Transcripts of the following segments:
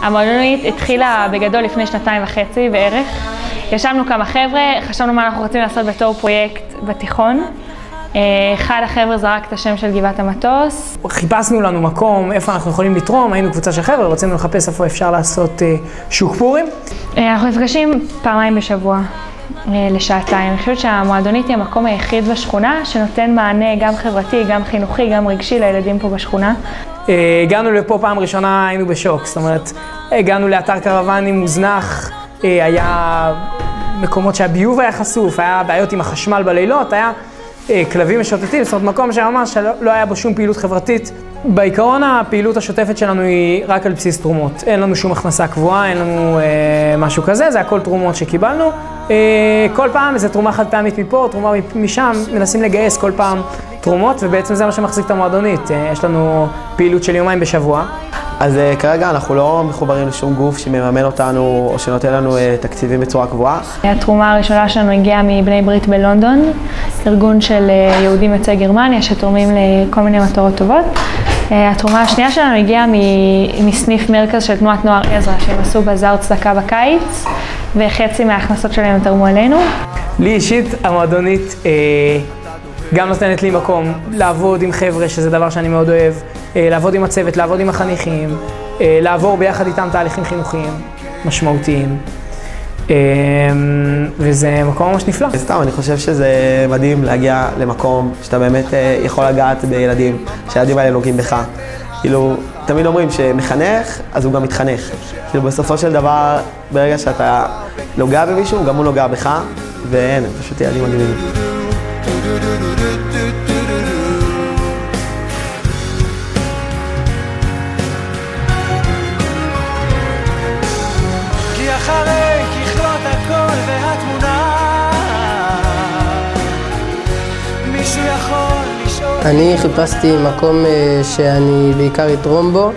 המועדונית התחילה בגדול לפני 2.5 בערך. ישבנו כמה חבר'ה, חשבנו מה אנחנו רוצים לעשות בתור פרויקט בתיכון. אחד החבר'ה זרק את השם של גבעת המטוס. חיפשנו לנו מקום, איפה אנחנו יכולים לתרום, היינו קבוצה של חבר'ה, רצינו לחפש איפה אפשר לעשות שוק פורים. אנחנו נפגשים פעמיים בשבוע לשעתיים. אני חושבת שהמועדונית היא המקום היחיד בשכונה שנותן מענה גם חברתי, גם חינוכי, גם רגשי לילדים פה בשכונה. הגענו לפה פעם ראשונה, היינו בשוק, זאת אומרת, הגענו לאתר קרוואנים מוזנח, היה מקומות שהביוב היה חשוף, היה בעיות עם החשמל בלילות, היה כלבים משוטטים, זאת אומרת מקום שממש לא היה בו שום פעילות חברתית. בעיקרון הפעילות השוטפת שלנו היא רק על בסיס תרומות, אין לנו שום הכנסה קבועה, אין לנו משהו כזה, זה הכל תרומות שקיבלנו. כל פעם איזו תרומה חד פעמית מפה, תרומה משם, מנסים לגייס כל פעם תרומות, ובעצם זה מה שמחזיק את המועדונית. יש לנו פעילות של יומיים בשבוע. אז כרגע אנחנו לא מחוברים לשום גוף שמממן אותנו או שנותן לנו תקציבים בצורה קבועה. התרומה הראשונה שלנו הגיעה מבני ברית בלונדון, ארגון של יהודים יוצאי גרמניה שתורמים לכל מיני מטרות טובות. התרומה השנייה שלנו הגיעה מסניף מרכז של תנועת נוער עזרא, שהם עשו בזאר צדקה בקיץ, וחצי מההכנסות שלהם תרמו עלינו. לי אישית המועדונית גם נותנת לי מקום לעבוד עם חבר'ה, שזה דבר שאני מאוד אוהב, לעבוד עם הצוות, לעבוד עם החניכים, לעבור ביחד איתם תהליכים חינוכיים משמעותיים. וזה מקום ממש נפלא. סתם, אני חושב שזה מדהים להגיע למקום שאתה באמת יכול לגעת בילדים, שהילדים האלה נוגעים בך. כאילו, תמיד אומרים שמחנך, אז הוא גם מתחנך. כאילו, בסופו של דבר, ברגע שאתה נוגע במישהו, גם הוא נוגע בך, ואין, פשוט ילדים מגניבים. אני חיפשתי מקום שאני בעיקר אתרום בו,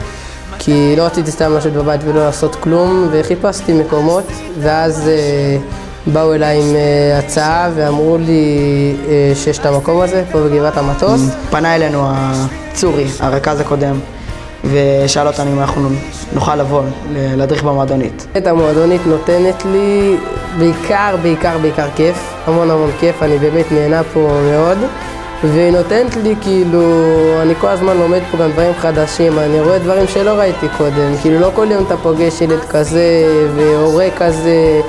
כי לא רציתי סתם לשבת בבית ולא לעשות כלום, וחיפשתי מקומות, ואז באו אליי עם הצעה ואמרו לי שיש את המקום הזה, פה בגבעת המטוס. פנה אלינו הצורי, הרכז הקודם, ושאל אותנו אם אנחנו נוכל לבוא להדריך במועדונית. את המועדונית נותנת לי בעיקר כיף, המון כיף, אני באמת נהנה פה מאוד. והיא נותנת לי, כאילו, אני כל הזמן לומד פה גם דברים חדשים, אני רואה דברים שלא ראיתי קודם, כאילו לא כל יום אתה פוגש ילד כזה והורה כזה,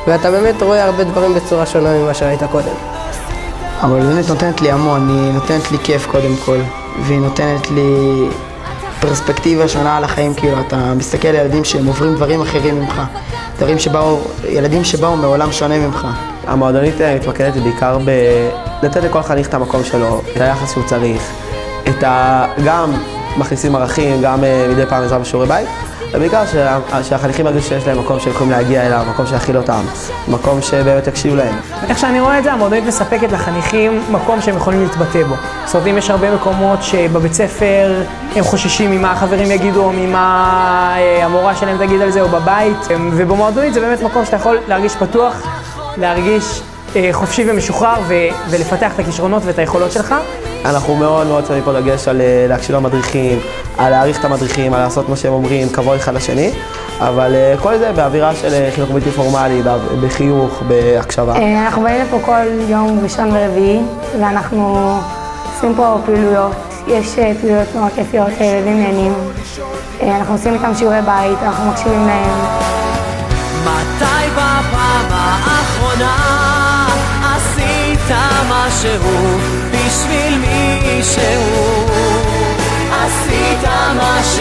ואתה באמת רואה הרבה דברים בצורה שונה ממה שראית קודם. אבל היא נותנת לי המון, היא נותנת לי כיף קודם כל, והיא נותנת לי פרספקטיבה שונה על החיים, כאילו אתה מסתכל על ילדים שהם עוברים דברים אחרים ממך, ילדים שבאו מעולם שונה ממך. המועדונית מתמקדת בעיקר לתת לכל חניך את המקום שלו, את היחס שהוא צריך, גם מכניסים ערכים, גם מדי פעם עזרה בשיעורי בית, ובעיקר שהחניכים ירגישו שיש להם מקום שיכולים להגיע אליו, מקום שיכיל אותם, מקום שבאמת יקשיב להם. איך שאני רואה את זה, המועדונית מספקת לחניכים מקום שהם יכולים להתבטא בו. זאת אומרת, אם יש הרבה מקומות שבבית ספר הם חוששים ממה החברים יגידו, או ממה המורה שלהם תגיד על זה, או בבית, ובמועדונית זה באמת מקום שאתה יכול להרגיש פתוח, להרגיש חופשי ומשוחרר ולפתח את הכישרונות ואת היכולות שלך. אנחנו מאוד שמים פה דגש על להקשיב למדריכים, על להעריך את המדריכים, על לעשות מה שהם אומרים, כבוד אחד לשני, אבל כל זה באווירה של חינוך בלתי פורמלי, בחיוך, בהקשבה. אנחנו באים לפה כל יום ראשון ורביעי, ואנחנו עושים פה פעילויות. יש פעילויות נורא כיפיות, ילדים נהנים. אנחנו עושים איתם שיעורי בית, אנחנו מקשיבים להם. מתי בפעם האחרונה עשית משהו בשביל מישהו? עשית משהו